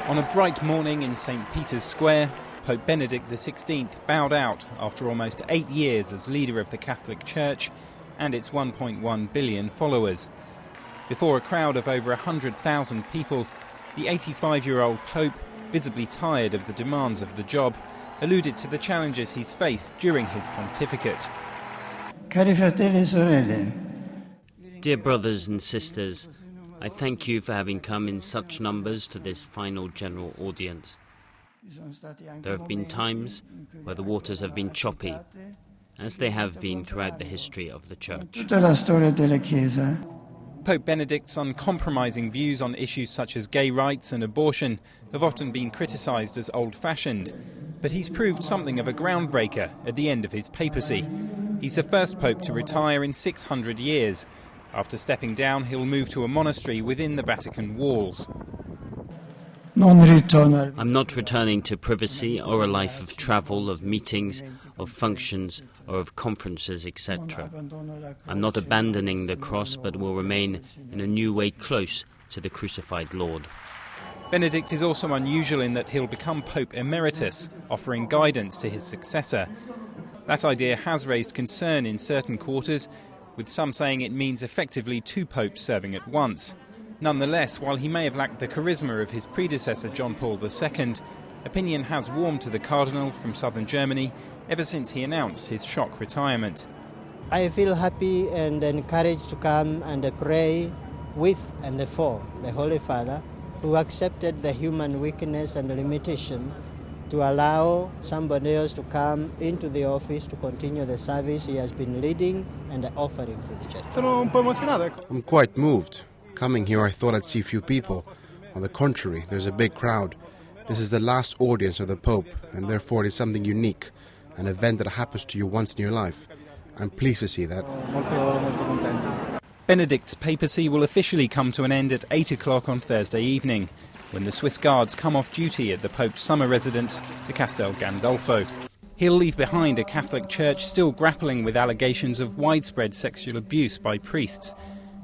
On a bright morning in St. Peter's Square, Pope Benedict XVI bowed out after almost 8 years as leader of the Catholic Church and its 1.1 billion followers. Before a crowd of over 100,000 people, the 85-year-old Pope, visibly tired of the demands of the job, alluded to the challenges he's faced during his pontificate. Cari fratelli e sorelle. Dear brothers and sisters, I thank you for having come in such numbers to this final general audience. There have been times where the waters have been choppy, as they have been throughout the history of the Church. Pope Benedict's uncompromising views on issues such as gay rights and abortion have often been criticised as old-fashioned, but he's proved something of a groundbreaker at the end of his papacy. He's the first pope to retire in 600 years. After stepping down, he'll move to a monastery within the Vatican walls. I'm not returning to privacy or a life of travel, of meetings, of functions or of conferences, etc. I'm not abandoning the cross, but will remain in a new way close to the crucified Lord. Benedict is also unusual in that he'll become Pope Emeritus, offering guidance to his successor. That idea has raised concern in certain quarters, with some saying it means effectively 2 popes serving at once. Nonetheless, while he may have lacked the charisma of his predecessor John Paul II, opinion has warmed to the Cardinal from southern Germany ever since he announced his shock retirement. I feel happy and encouraged to come and pray with and for the Holy Father, who accepted the human weakness and limitation to allow somebody else to come into the office to continue the service he has been leading and offering to the Church. I'm quite moved. Coming here, I thought I'd see few people. On the contrary, there's a big crowd. This is the last audience of the Pope, and therefore it is something unique, an event that happens to you once in your life. I'm pleased to see that. Benedict's papacy will officially come to an end at 8 o'clock on Thursday evening, when the Swiss Guards come off duty at the Pope's summer residence, the Castel Gandolfo. He'll leave behind a Catholic Church still grappling with allegations of widespread sexual abuse by priests.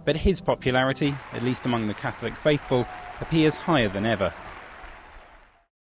But his popularity, at least among the Catholic faithful, appears higher than ever.